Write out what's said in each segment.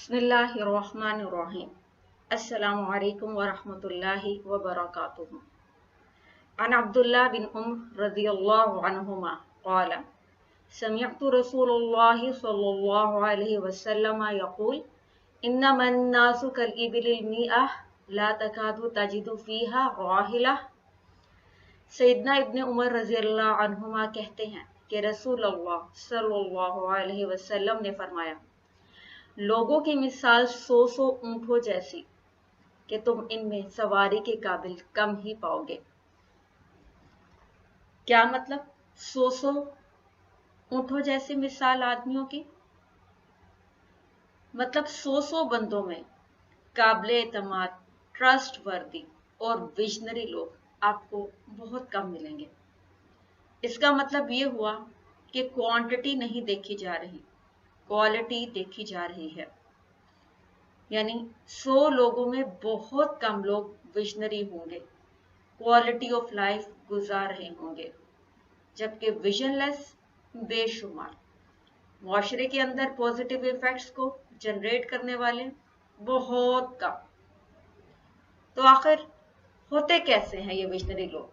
बिस्मिल्लाहिर्रहमानिर्रहीम। अस्सलामु अलैकुम वरहमतुल्लाहि वबरकातुहू। अन अब्दुल्लाह बिन उम्र रज़ियल्लाहु अन्हुमा क़ाल समिअतु रसूलल्लाहि सल्लल्लाहु अलैहि वसल्लम यक़ूल इन्नमन नासु कल इबिलिल मिअह ला तकादु तजिदु फ़ीहा राहिला। सैयदना इब्न उमर रज़ियल्लाहु अन्हुमा कहते हैं कि रसूलुल्लाह सल्लल्लाहु अलैहि वसल्लम ने फरमाया, लोगों की मिसाल 100 ऊँटों जैसी कि तुम इनमें सवारी के काबिल कम ही पाओगे। क्या मतलब 100 ऊँटों जैसी मिसाल आदमियों की? मतलब 100 बंदों में काबिले एतमाद, ट्रस्ट वर्दी और विजनरी लोग आपको बहुत कम मिलेंगे। इसका मतलब ये हुआ कि क्वांटिटी नहीं देखी जा रही, क्वालिटी देखी जा रही है। यानी 100 लोगों में बहुत कम लोग विजनरी होंगे, क्वालिटी ऑफ लाइफ गुजार रहे होंगे, जबकि विजनलेस बेशुमार, मुआशरे के अंदर पॉजिटिव इफेक्ट्स को जनरेट करने वाले बहुत कम। तो आखिर होते कैसे हैं ये विजनरी लोग?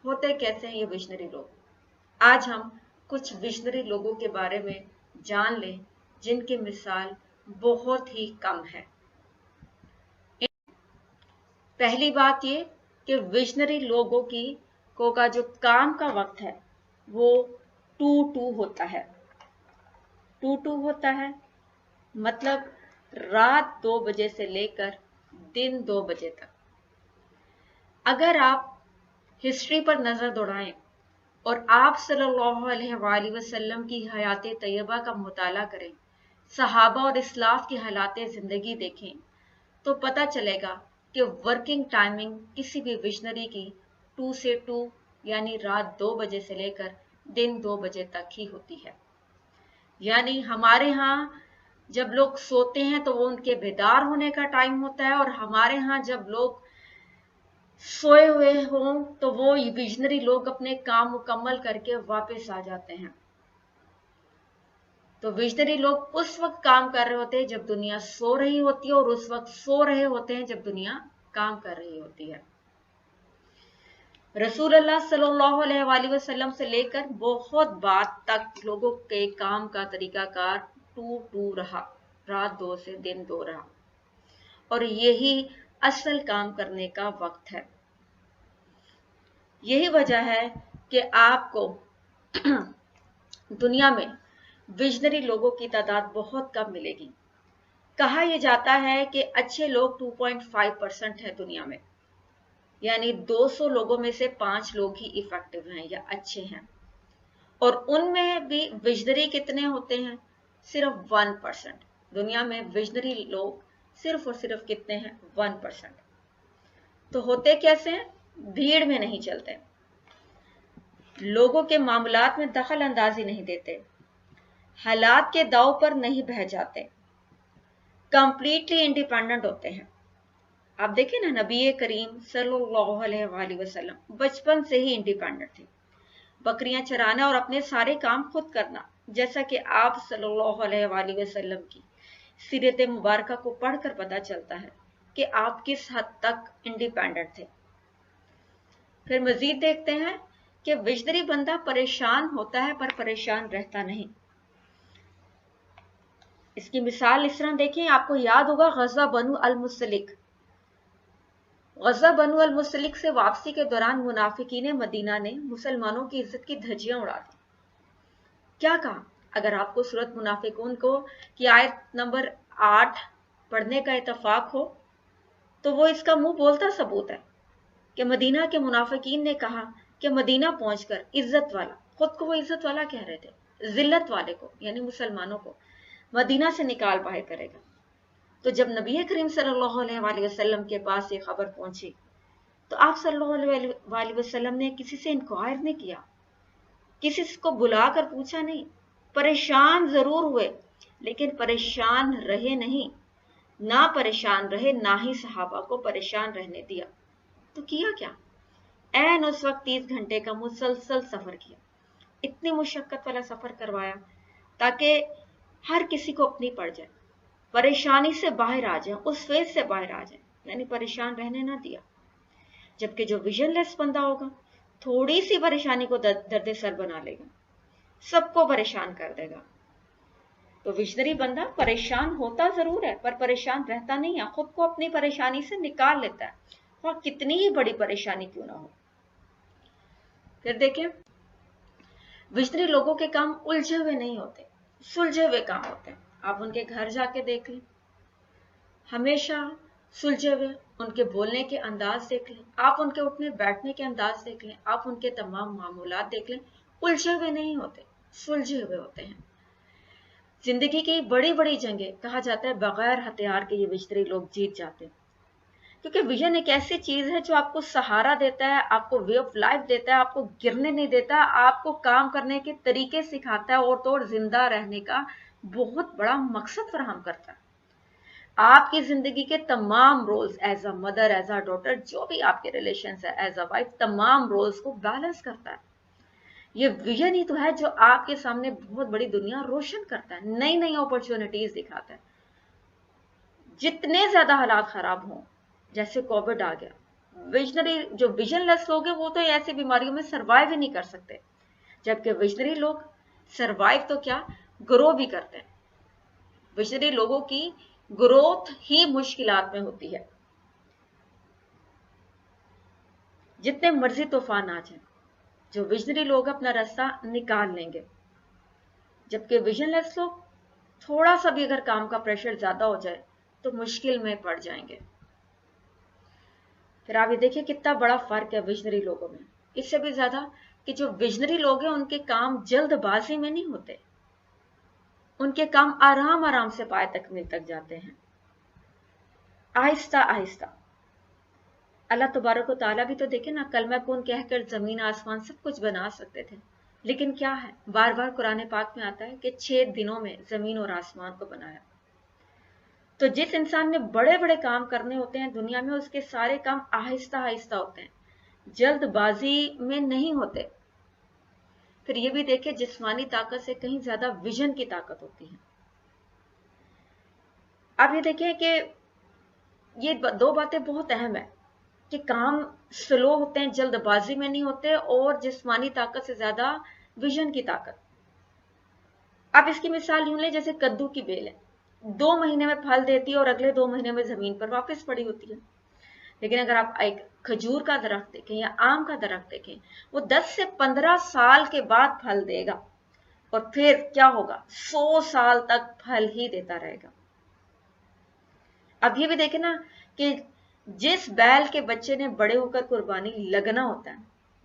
होते कैसे हैं ये विजनरी लोग? आज हम कुछ विजनरी लोगों के बारे में जान लें जिनकी मिसाल बहुत ही कम है। पहली बात ये कि विजनरी लोगों का जो काम का वक्त है वो 2-2 होता है। 2-2 होता है मतलब रात 2 बजे से लेकर दिन 2 बजे तक। अगर आप हिस्ट्री पर नजर दौड़ाएं और आप सल्लल्लाहु अलैहि वसल्लम की हयात तैयबा का मुताला करें, सहाबा और इस्लाफ की हालात जिंदगी देखें, तो पता चलेगा कि वर्किंग टाइमिंग किसी भी विजनरी की 2 से 2 यानी रात 2 बजे से लेकर दिन 2 बजे तक ही होती है। यानी हमारे यहाँ जब लोग सोते हैं तो वो उनके बेदार होने का टाइम होता है, और हमारे यहाँ जब लोग सोए हुए हों तो वो विजनरी लोग अपने काम मुकम्मल करके वापस आ जाते हैं। तो विजनरी लोग उस वक्त काम कर रहे होते हैं जब दुनिया सो रही होती है, और उस वक्त सो रहे होते हैं जब दुनिया काम कर रही होती है। रसूलुल्लाह सल्लल्लाहु अलैहि वसल्लम से लेकर बहुत बाद तक लोगों के काम का तरीकाकार 2-2 रहा, रात 2 से दिन 2 रहा, और यही असल काम करने का वक्त है। यही वजह है कि आपको दुनिया में विजनरी लोगों की तादाद बहुत कम मिलेगी। कहा यह जाता है कि अच्छे लोग 2.5% है दुनिया में, यानी 200 लोगों में से 5 लोग ही इफेक्टिव हैं या अच्छे हैं, और उनमें भी विजनरी कितने होते हैं? सिर्फ 1%। दुनिया में विजनरी लोग सिर्फ और सिर्फ कितने हैं? 1%। तो होते कैसे हैं? भीड़ में नहीं चलते, लोगों के मामलात में दखल अंदाजी नहीं देते, हालात के दाव पर नहीं बह जाते, कंप्लीटली इंडिपेंडेंट होते हैं। आप देखें ना, नबी करीम सल्लल्लाहु अलैहि वसल्लम बचपन से ही इंडिपेंडेंट थे। बकरियां चराना और अपने सारे काम खुद करना, जैसा कि आप सल्लल्लाहु अलैहि वसल्लम की सीरत मुबारका को पढ़कर पता चलता है कि आप किस हद तक इंडिपेंडेंट थे। फिर मजीद देखते हैं कि विजनरी बंदा परेशान होता है पर परेशान रहता नहीं। इसकी मिसाल इस तरह देखें, आपको याद होगा गज़वा बनु अल-मुस्तलिक। गज़वा बनु अल-मुस्तलिक से वापसी के दौरान मुनाफिकीन मदीना ने मुसलमानों की इज्जत की धज्जियां उड़ा दी। क्या कहा? अगर आपको सूरत मुनाफिकून को की आयत नंबर 8 पढ़ने का इत्तफाक हो तो वो इसका मुंह बोलता सबूत है कि मदीना के मुनाफिकीन ने कहा कि मदीना पहुंचकर इज्जत वाला, खुद को वो इज्जत वाला कह रहे थे, जिल्लत वाले को यानी मुसलमानों को मदीना से निकाल बाहर करेगा। तो जब नबी करीम सल्लल्लाहु अलैहि वसल्लम के पास ये खबर पहुंची तो आप सल्लल्लाहु अलैहि वसल्लम ने किसी से इंक्वायर नहीं किया, किसी को बुलाकर पूछा नहीं। परेशान जरूर हुए लेकिन परेशान रहे नहीं, ना परेशान रहे, ना ही सहाबा को परेशान रहने दिया। तो किया क्या? ऐन उस वक्त 30 घंटे का मुसलसल सफर किया, इतनी मुशक्कत वाला सफर करवाया ताकि हर किसी को अपनी पड़ जाए। परेशानी से बाहर आ जाए, उस फेज से बाहर आ जाए, यानी परेशान रहने ना दिया। जबकि जो विजनलेस बंदा होगा, थोड़ी सी परेशानी को दर्द सर बना लेगा, सबको परेशान कर देगा। तो विजनरी बंदा परेशान होता जरूर है, पर परेशान रहता नहीं है, खुद को अपनी परेशानी से निकाल लेता है, और कितनी ही बड़ी परेशानी क्यों ना हो। फिर देखें, विजनरी लोगों के काम उलझे हुए नहीं होते, सुलझे हुए काम होते हैं। आप उनके घर जाके देख लें, हमेशा सुलझे हुए। उनके बोलने के अंदाज देख लें, आप उनके उठने बैठने के अंदाज देख लें, आप उनके तमाम मामूलात देख लें, उलझे हुए नहीं होते, सुलझे हुए होते हैं। जिंदगी की बड़ी बड़ी जंगें कहा जाता है बगैर हथियार के ये विजनरी लोग जीत जाते हैं, क्योंकि विजन एक ऐसी चीज है जो आपको सहारा देता है, आपको वे ऑफ लाइफ देता है, आपको गिरने नहीं देता, आपको काम करने के तरीके सिखाता है, और तो और जिंदा रहने का बहुत बड़ा मकसद फराहम करता है। आपकी जिंदगी के तमाम roles, as a mother, as a daughter, जो भी आपके रिलेशन है, एज अ वाइफ, तमाम रोल्स को बैलेंस करता है। ये विजन ही तो है जो आपके सामने बहुत बड़ी दुनिया रोशन करता है, नई नई अपॉर्चुनिटीज दिखाता है। जितने ज्यादा हालात खराब हों, जैसे कोविड आ गया, विजनरी जो विजनलेस लोग हैं वो तो ऐसी बीमारियों में सरवाइव ही नहीं कर सकते, जबकि विजनरी लोग सरवाइव तो क्या, ग्रो भी करते हैं। विजनरी लोगों की ग्रोथ ही मुश्किलात में होती है। जितने मर्जी तूफान आ जाए, जो विजनरी लोग अपना रास्ता निकाल लेंगे, जबकि विजनलेस लोग थोड़ा सा भी अगर काम का प्रेशर ज्यादा हो जाए तो मुश्किल में पड़ जाएंगे। फिर आप ये देखिए कितना बड़ा फर्क है विजनरी लोगों में। इससे भी ज्यादा कि जो विजनरी लोग हैं उनके काम जल्दबाजी में नहीं होते, उनके काम आराम आराम से पाए तकमील तक जाते हैं, आहिस्ता आहिस्ता। अल्लाह तबारक व तआला भी तो देखे ना, कलमा कून कहकर जमीन आसमान सब कुछ बना सकते थे, लेकिन क्या है, बार बार कुरान पाक में आता है कि 6 दिनों में जमीन और आसमान को बनाया। तो जिस इंसान ने बड़े बड़े काम करने होते हैं दुनिया में, उसके सारे काम आहिस्ता आहिस्ता होते हैं, जल्दबाजी में नहीं होते। फिर ये भी देखे, जिस्मानी ताकत से कहीं ज्यादा विजन की ताकत होती है। आप ये देखें कि ये दो बातें बहुत अहम है कि काम स्लो होते हैं, जल्दबाजी में नहीं होते, और जिस्मानी ताकत से ज्यादा विजन की ताकत। आप इसकी मिसाल यूं लें, जैसे कद्दू की बेल है, 2 महीने में फल देती है और अगले 2 महीने में जमीन पर वापस पड़ी होती है। लेकिन अगर आप एक खजूर का दरख्त देखें या आम का दरख्त देखें, वो 10 से 15 साल के बाद फल देगा, और फिर क्या होगा, 100 साल तक फल ही देता रहेगा। अब ये भी देखें ना कि जिस बैल के बच्चे ने बड़े होकर कुर्बानी लगना होता है,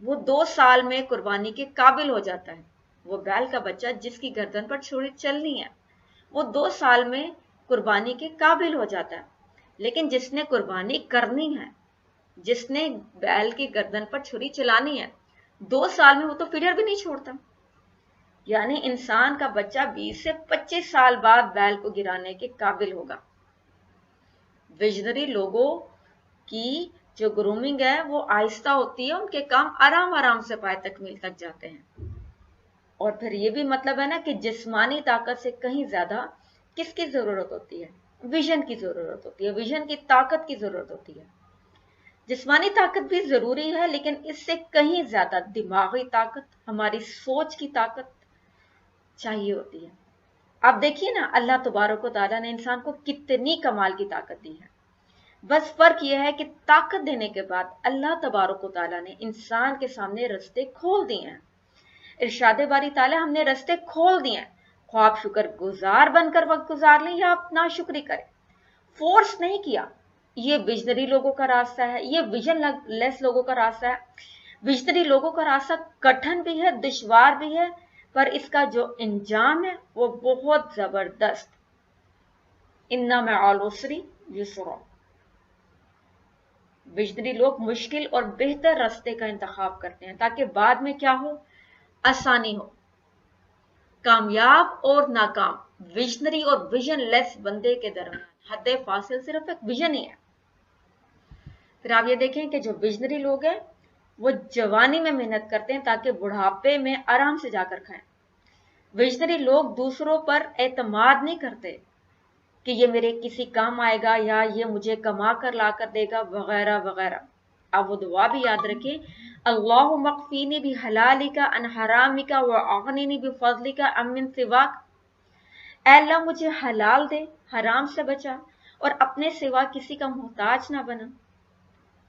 वो 2 साल में कुर्बानी के काबिल हो जाता है। वो बैल का बच्चा जिसकी गर्दन पर छुरी चलनी है, वो 2 साल में कुर्बानी के काबिल हो जाता है। लेकिन जिसने कुर्बानी करनी है, जिसने बैल की गर्दन पर छुरी चलानी है, 2 साल में वो तो फिर भी नहीं छोड़ता। यानी इंसान का बच्चा 20 से 25 साल बाद बैल को गिराने के काबिल होगा। विजनरी लोगों की जो ग्रूमिंग है वो आहिस्ता होती है, उनके काम आराम आराम से पाए तकमील तक जाते हैं। और फिर ये भी मतलब है ना कि जिस्मानी ताकत से कहीं ज्यादा किसकी जरूरत होती है, विजन की जरूरत होती है, विजन की ताकत की जरूरत होती है। जिस्मानी ताकत भी जरूरी है, लेकिन इससे कहीं ज्यादा दिमागी ताकत, हमारी सोच की ताकत चाहिए होती है। आप देखिए ना, अल्लाह तबारक व तआला ने इंसान को कितनी कमाल की ताकत दी है। बस फर्क यह है कि ताकत देने के बाद अल्लाह तबारक व तआला ने इंसान के सामने रास्ते खोल दिए हैं। इरशाद बारी ताला, हमने रास्ते खोल दिए हैं, ख्वाब आप शुक्र गुजार बनकर वक्त गुजार लें या आप नाशुक्री करें, फोर्स नहीं किया। ये विजनरी लोगों का रास्ता है, ये विजन लेस लोगों का रास्ता है। विजनरी लोगों का रास्ता कठिन भी है, दुश्वार भी है, पर इसका जो अंजाम है वो बहुत जबरदस्त। इन्ना मअल उसरी युसरा। विजनरी लोग मुश्किल और बेहतर रास्ते का इंतखाब करते हैं ताकि बाद में क्या हो, आसानी हो। कामयाब और नाकाम विजनरी और विजन लेस बंदे के दरमियान हद फासिल सिर्फ एक विजन ही है। फिर आप ये देखें कि जो विजनरी लोग हैं वो जवानी में मेहनत करते हैं ताकि बुढ़ापे में आराम से जाकर खाएं। विजनरी लोग दूसरों पर एतमाद नहीं करते, کہ یہ میرے کسی کام آئے گا یا یہ مجھے کما کر لا کر دے گا وغیرہ وغیرہ. آپ وہ دعا بھی یاد رکھیں، اللہم اکفینی بحلالک عن حرامک واغننی بفضلک عمن سواک. اے اللہ مجھے حلال دے، حرام سے بچا، اور اپنے سوا کسی کا محتاج نہ بنا،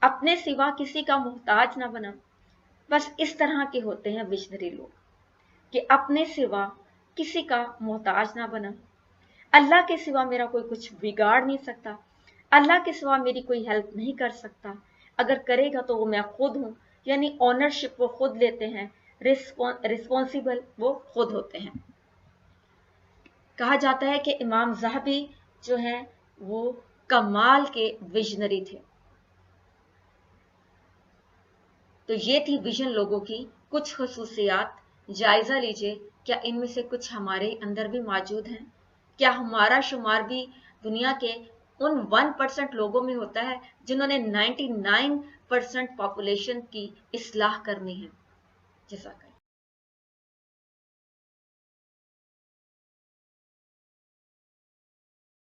اپنے سوا کسی کا محتاج نہ بنا. بس اس طرح کے ہوتے ہیں وژنری لوگ کہ اپنے سوا کسی کا محتاج نہ بنا. اللہ کے سوا میرا کوئی کچھ بگاڑ نہیں سکتا، اللہ کے سوا میری کوئی ہیلپ نہیں کر سکتا، اگر کرے گا تو وہ میں خود ہوں. یعنی اونرشپ وہ خود لیتے ہیں، رسپانسیبل وہ خود ہوتے ہیں. کہا جاتا ہے کہ امام ذہبی جو ہیں وہ کمال کے ویژنری تھے. تو یہ تھی ویژن لوگوں کی کچھ خصوصیات. جائزہ لیجئے کیا ان میں سے کچھ ہمارے اندر بھی موجود ہیں؟ کیا ہمارا شمار بھی دنیا کے ان 1% لوگوں میں ہوتا ہے جنہوں نے 99% پاپولیشن کی اصلاح کرنی ہے؟ جزاک اللہ.